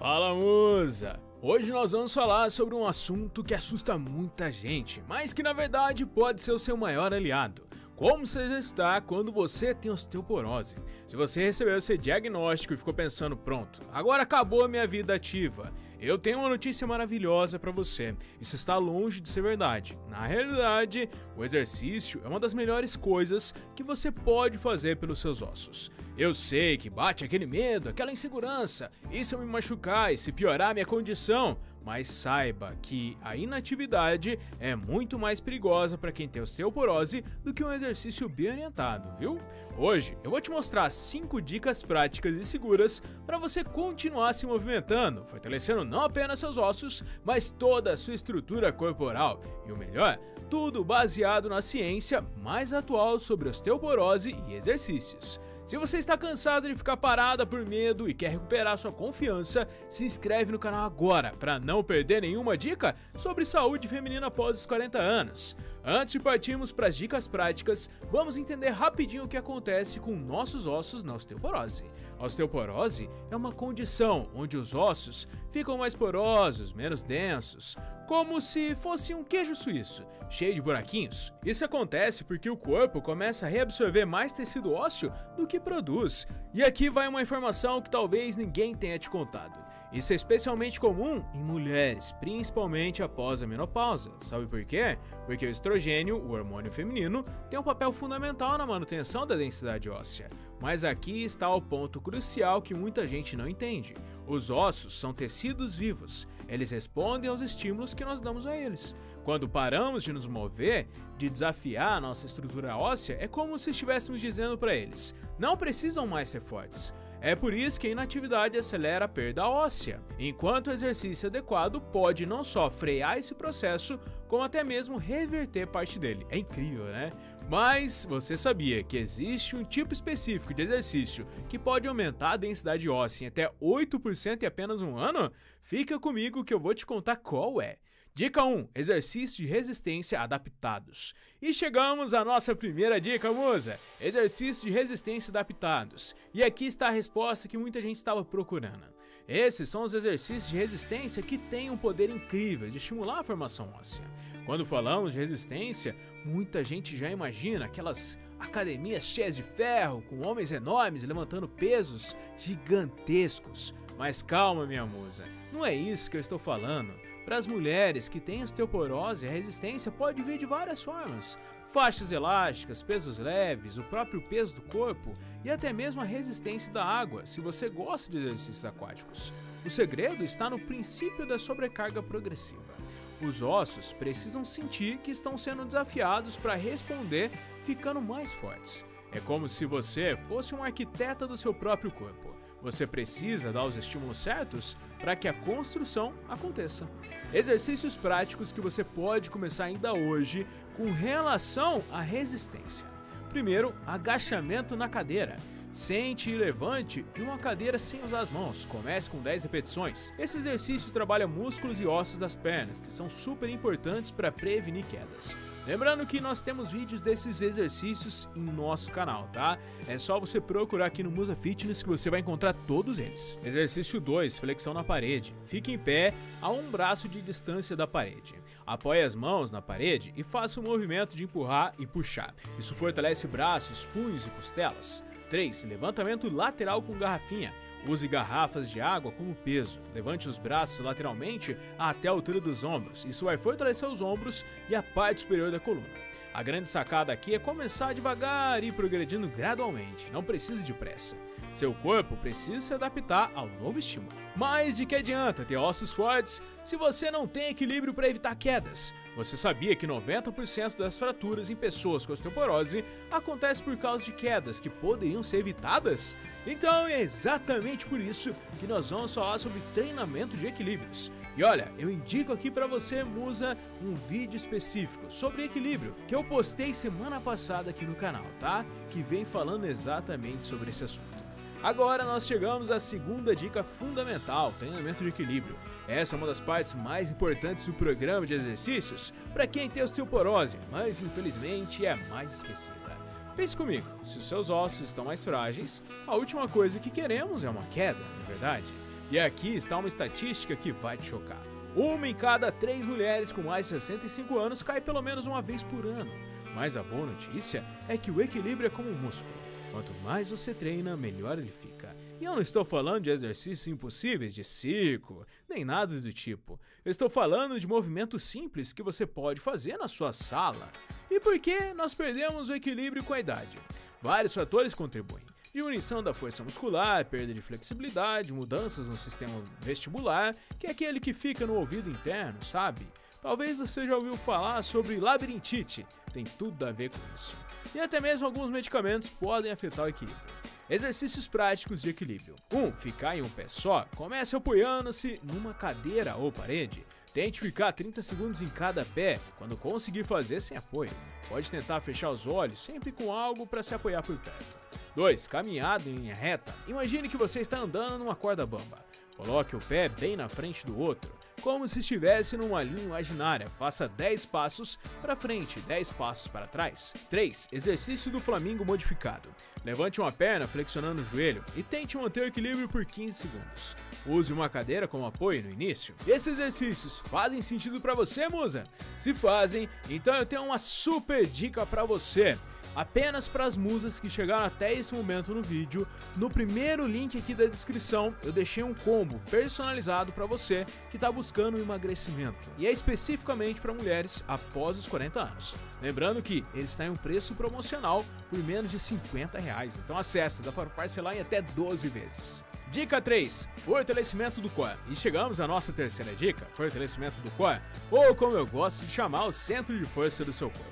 Fala, musa! Hoje nós vamos falar sobre um assunto que assusta muita gente, mas que na verdade pode ser o seu maior aliado. Como você está quando você tem osteoporose? Se você recebeu esse diagnóstico e ficou pensando, pronto, agora acabou a minha vida ativa, eu tenho uma notícia maravilhosa para você. Isso está longe de ser verdade. Na realidade, o exercício é uma das melhores coisas que você pode fazer pelos seus ossos. Eu sei que bate aquele medo, aquela insegurança, e se eu me machucar e se piorar minha condição? Mas saiba que a inatividade é muito mais perigosa para quem tem osteoporose do que um exercício bem orientado, viu? Hoje eu vou te mostrar 5 dicas práticas e seguras para você continuar se movimentando, fortalecendo não apenas seus ossos, mas toda a sua estrutura corporal. E o melhor, tudo baseado na ciência mais atual sobre osteoporose e exercícios. Se você está cansado de ficar parada por medo e quer recuperar sua confiança, se inscreve no canal agora para não perder nenhuma dica sobre saúde feminina após os 40 anos. Antes de partirmos para as dicas práticas, vamos entender rapidinho o que acontece com nossos ossos na osteoporose. A osteoporose é uma condição onde os ossos ficam mais porosos, menos densos, como se fosse um queijo suíço, cheio de buraquinhos. Isso acontece porque o corpo começa a reabsorver mais tecido ósseo do que produz. E aqui vai uma informação que talvez ninguém tenha te contado. Isso é especialmente comum em mulheres, principalmente após a menopausa. Sabe por quê? Porque o estrogênio, o hormônio feminino, tem um papel fundamental na manutenção da densidade óssea. Mas aqui está o ponto crucial que muita gente não entende. Os ossos são tecidos vivos. Eles respondem aos estímulos que nós damos a eles. Quando paramos de nos mover, de desafiar a nossa estrutura óssea, é como se estivéssemos dizendo para eles: não precisam mais ser fortes. É por isso que a inatividade acelera a perda óssea, enquanto o exercício adequado pode não só frear esse processo, como até mesmo reverter parte dele. É incrível, né? Mas você sabia que existe um tipo específico de exercício que pode aumentar a densidade óssea em até 8% em apenas um ano? Fica comigo que eu vou te contar qual é. Dica 1. Exercícios de resistência adaptados. E chegamos à nossa primeira dica, musa. Exercícios de resistência adaptados. E aqui está a resposta que muita gente estava procurando. Esses são os exercícios de resistência que têm um poder incrível de estimular a formação óssea. Quando falamos de resistência, muita gente já imagina aquelas academias cheias de ferro, com homens enormes levantando pesos gigantescos. Mas calma, minha musa, não é isso que eu estou falando. Para as mulheres que têm osteoporose, a resistência pode vir de várias formas. Faixas elásticas, pesos leves, o próprio peso do corpo e até mesmo a resistência da água, se você gosta de exercícios aquáticos. O segredo está no princípio da sobrecarga progressiva. Os ossos precisam sentir que estão sendo desafiados para responder, ficando mais fortes. É como se você fosse um arquiteta do seu próprio corpo. Você precisa dar os estímulos certos para que a construção aconteça. Exercícios práticos que você pode começar ainda hoje com relação à resistência. Primeiro, agachamento na cadeira. Sente e levante de uma cadeira sem usar as mãos. Comece com 10 repetições. Esse exercício trabalha músculos e ossos das pernas, que são super importantes para prevenir quedas. Lembrando que nós temos vídeos desses exercícios em nosso canal, tá? É só você procurar aqui no Musa Fitness que você vai encontrar todos eles. Exercício 2, flexão na parede. Fique em pé a um braço de distância da parede. Apoie as mãos na parede e faça o movimento de empurrar e puxar. Isso fortalece braços, punhos e costelas. 3. Levantamento lateral com garrafinha. Use garrafas de água como peso. Levante os braços lateralmente até a altura dos ombros. Isso vai fortalecer os ombros e a parte superior da coluna. A grande sacada aqui é começar devagar e ir progredindo gradualmente. Não precisa de pressa. Seu corpo precisa se adaptar ao novo estímulo. Mas de que adianta ter ossos fortes se você não tem equilíbrio para evitar quedas? Você sabia que 90% das fraturas em pessoas com osteoporose acontece por causa de quedas que poderiam ser evitadas? Então é exatamente por isso que nós vamos falar sobre treinamento de equilíbrios. E olha, eu indico aqui para você, musa, um vídeo específico sobre equilíbrio que eu postei semana passada aqui no canal, tá? Que vem falando exatamente sobre esse assunto. Agora nós chegamos à segunda dica fundamental, treinamento de equilíbrio. Essa é uma das partes mais importantes do programa de exercícios para quem tem osteoporose, mas infelizmente é a mais esquecida. Pense comigo, se os seus ossos estão mais frágeis, a última coisa que queremos é uma queda, não é verdade? E aqui está uma estatística que vai te chocar. 1 em cada 3 mulheres com mais de 65 anos cai pelo menos uma vez por ano. Mas a boa notícia é que o equilíbrio é como um músculo. Quanto mais você treina, melhor ele fica. E eu não estou falando de exercícios impossíveis de circo, nem nada do tipo. Eu estou falando de movimentos simples que você pode fazer na sua sala. E por que nós perdemos o equilíbrio com a idade? Vários fatores contribuem. Diminuição da força muscular, perda de flexibilidade, mudanças no sistema vestibular, que é aquele que fica no ouvido interno, sabe? Talvez você já ouviu falar sobre labirintite, tem tudo a ver com isso. E até mesmo alguns medicamentos podem afetar o equilíbrio. Exercícios práticos de equilíbrio. 1. Ficar em um pé só. Comece apoiando-se numa cadeira ou parede. Tente ficar 30 segundos em cada pé, quando conseguir fazer sem apoio. Pode tentar fechar os olhos, sempre com algo para se apoiar por perto. 2. Caminhada em linha reta. Imagine que você está andando numa corda bamba. Coloque o pé bem na frente do outro, como se estivesse numa linha imaginária. Faça 10 passos para frente e 10 passos para trás. 3. Exercício do flamingo modificado. Levante uma perna flexionando o joelho e tente manter o equilíbrio por 15 segundos. Use uma cadeira como apoio no início. Esses exercícios fazem sentido para você, musa? Se fazem, então eu tenho uma super dica para você. Apenas para as musas que chegaram até esse momento no vídeo, no primeiro link aqui da descrição eu deixei um combo personalizado para você que está buscando um emagrecimento, e é especificamente para mulheres após os 40 anos. Lembrando que ele está em um preço promocional por menos de R$50, então acesse, dá para parcelar em até 12 vezes. Dica 3. Fortalecimento do core. E chegamos à nossa terceira dica, fortalecimento do core, ou como eu gosto de chamar, o centro de força do seu corpo.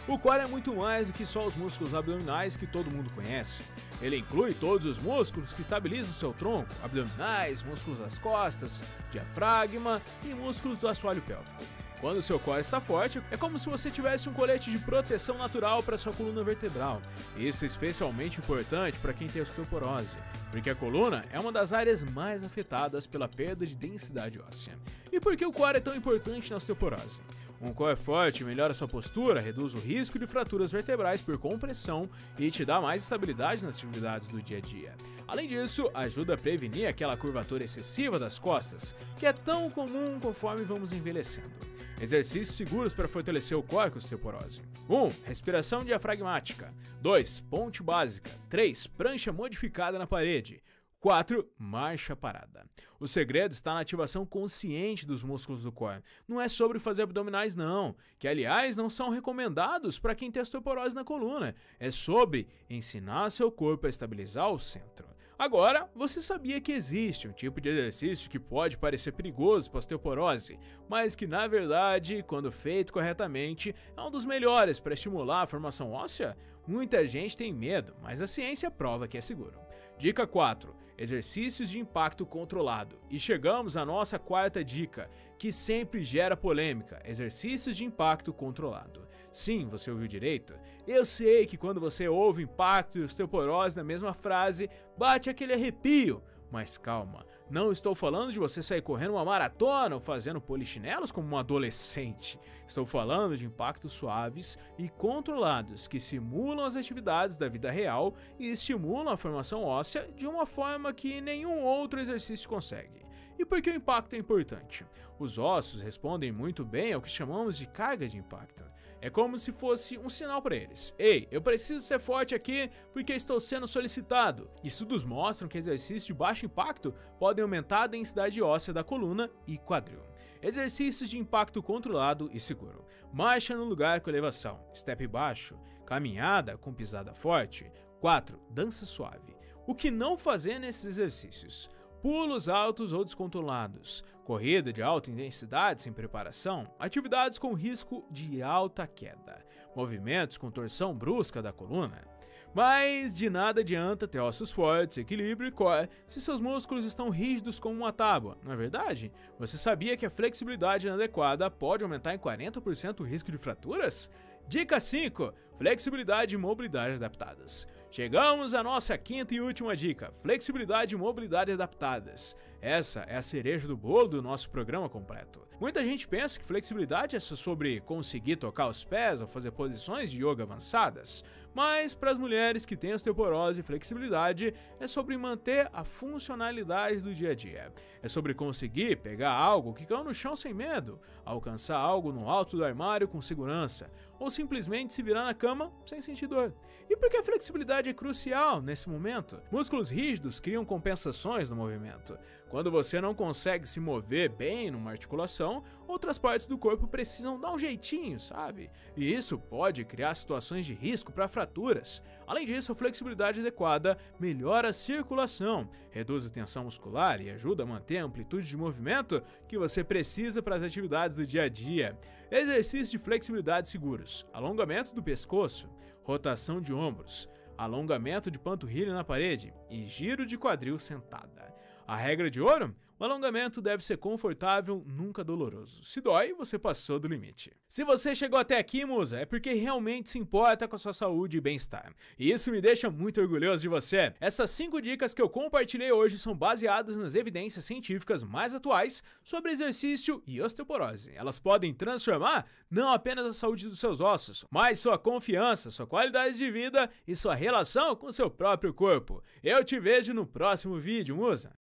O core é muito mais do que só os músculos abdominais que todo mundo conhece. Ele inclui todos os músculos que estabilizam o seu tronco, abdominais, músculos das costas, diafragma e músculos do assoalho pélvico. Quando o seu core está forte, é como se você tivesse um colete de proteção natural para sua coluna vertebral. Isso é especialmente importante para quem tem osteoporose, porque a coluna é uma das áreas mais afetadas pela perda de densidade óssea. E por que o core é tão importante na osteoporose? Um core forte melhora sua postura, reduz o risco de fraturas vertebrais por compressão e te dá mais estabilidade nas atividades do dia a dia. Além disso, ajuda a prevenir aquela curvatura excessiva das costas, que é tão comum conforme vamos envelhecendo. Exercícios seguros para fortalecer o core com osteoporose. 1. Respiração diafragmática. 2. Ponte básica. 3. Prancha modificada na parede. 4. Marcha parada. O segredo está na ativação consciente dos músculos do core. Não é sobre fazer abdominais não, que aliás não são recomendados para quem tem osteoporose na coluna. É sobre ensinar seu corpo a estabilizar o centro. Agora, você sabia que existe um tipo de exercício que pode parecer perigoso para a osteoporose, mas que na verdade, quando feito corretamente, é um dos melhores para estimular a formação óssea? Muita gente tem medo, mas a ciência prova que é seguro. Dica 4. Exercícios de impacto controlado. E chegamos à nossa quarta dica, que sempre gera polêmica: exercícios de impacto controlado. Sim, você ouviu direito? Eu sei que quando você ouve impacto e osteoporose na mesma frase, bate aquele arrepio. Mas calma, não estou falando de você sair correndo uma maratona ou fazendo polichinelos como um adolescente. Estou falando de impactos suaves e controlados que simulam as atividades da vida real e estimulam a formação óssea de uma forma que nenhum outro exercício consegue. E por que o impacto é importante? Os ossos respondem muito bem ao que chamamos de carga de impacto. É como se fosse um sinal para eles. Ei, eu preciso ser forte aqui porque estou sendo solicitado. Estudos mostram que exercícios de baixo impacto podem aumentar a densidade óssea da coluna e quadril. Exercícios de impacto controlado e seguro. Marcha no lugar com elevação. Step baixo. Caminhada com pisada forte. 4. Dança suave. O que não fazer nesses exercícios? Pulos altos ou descontrolados, corrida de alta intensidade sem preparação, atividades com risco de alta queda, movimentos com torção brusca da coluna. Mas de nada adianta ter ossos fortes, equilíbrio e core se seus músculos estão rígidos como uma tábua, não é verdade? Você sabia que a flexibilidade inadequada pode aumentar em 40% o risco de fraturas? Dica 5. Flexibilidade e mobilidade adaptadas. Chegamos à nossa quinta e última dica, flexibilidade e mobilidade adaptadas. Essa é a cereja do bolo do nosso programa completo. Muita gente pensa que flexibilidade é só sobre conseguir tocar os pés ou fazer posições de yoga avançadas, Mas para as mulheres que têm osteoporose, flexibilidade é sobre manter a funcionalidade do dia a dia. É sobre conseguir pegar algo que caiu no chão sem medo, alcançar algo no alto do armário com segurança, ou simplesmente se virar na cama sem sentir dor. E por que a flexibilidade é crucial nesse momento? Músculos rígidos criam compensações no movimento. Quando você não consegue se mover bem numa articulação, outras partes do corpo precisam dar um jeitinho, sabe? E isso pode criar situações de risco para fraturas. Além disso, a flexibilidade adequada melhora a circulação, reduz a tensão muscular e ajuda a manter a amplitude de movimento que você precisa para as atividades do dia a dia. Exercícios de flexibilidade seguros, alongamento do pescoço, rotação de ombros, alongamento de panturrilha na parede e giro de quadril sentada. A regra de ouro? O alongamento deve ser confortável, nunca doloroso. Se dói, você passou do limite. Se você chegou até aqui, musa, é porque realmente se importa com a sua saúde e bem-estar. E isso me deixa muito orgulhoso de você. Essas 5 dicas que eu compartilhei hoje são baseadas nas evidências científicas mais atuais sobre exercício e osteoporose. Elas podem transformar não apenas a saúde dos seus ossos, mas sua confiança, sua qualidade de vida e sua relação com seu próprio corpo. Eu te vejo no próximo vídeo, musa.